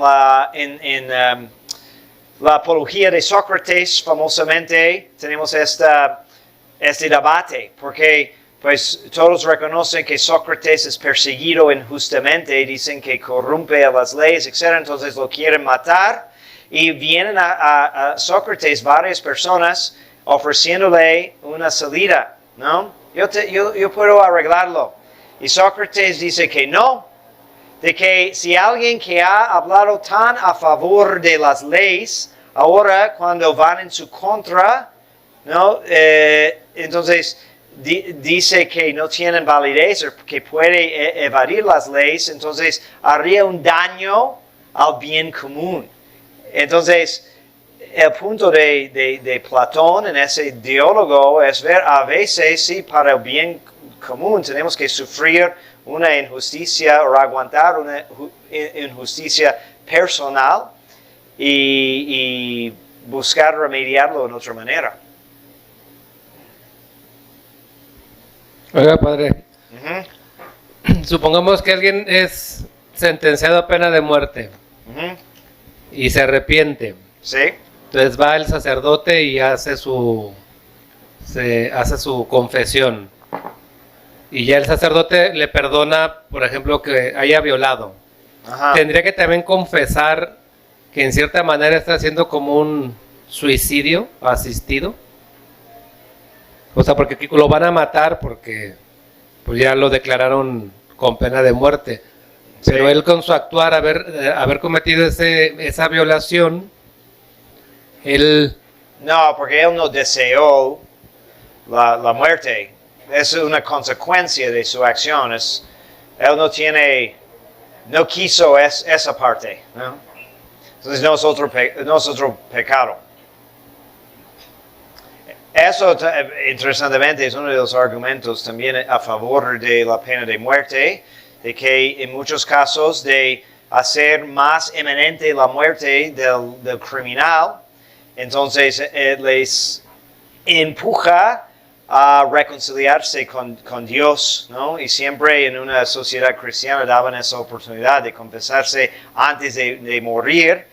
la apología de Sócrates, famosamente, tenemos este debate, porque pues todos reconocen que Sócrates es perseguido injustamente, dicen que corrompe a las leyes, etc. Entonces lo quieren matar, y vienen a Sócrates varias personas ofreciéndole una salida, ¿no? Yo puedo arreglarlo. Y Sócrates dice que no, de que si alguien que ha hablado tan a favor de las leyes, ahora cuando van en su contra, ¿no? Entonces dice que no tienen validez o que puede evadir las leyes, entonces haría un daño al bien común. Entonces, el punto de Platón en ese diálogo es ver a veces, sí, para el bien común tenemos que sufrir una injusticia o aguantar una injusticia personal y buscar remediarlo de otra manera. Oiga, padre, Ujú, supongamos que alguien es sentenciado a pena de muerte ujú. y se arrepiente. Sí, Entonces va el sacerdote y hace su confesión. Y ya el sacerdote le perdona, por ejemplo, que haya violado. ajá. Tendría que también confesar que en cierta manera está haciendo como un suicidio asistido. O sea, porque lo van a matar porque pues ya lo declararon con pena de muerte. Pero Sí. él con su actuar, haber cometido esa violación, él... No, porque él no deseó la muerte. Es una consecuencia de su acción. Él no quiso esa parte, ¿no? Entonces no es otro pecado. Eso, interesantemente, es uno de los argumentos también a favor de la pena de muerte, de que en muchos casos de hacer más eminente la muerte del criminal, entonces les empuja a reconciliarse con Dios, ¿no? Y siempre en una sociedad cristiana daban esa oportunidad de confesarse antes de morir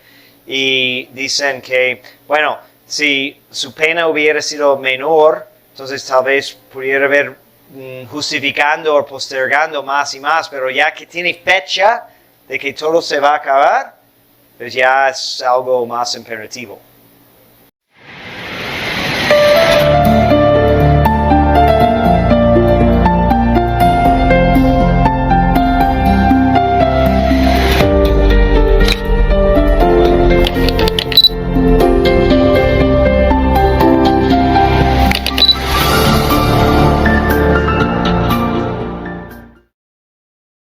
y dicen que, bueno, si su pena hubiera sido menor, entonces tal vez pudiera haber justificando o postergando más y más, pero ya que tiene fecha de que todo se va a acabar, pues ya es algo más imperativo.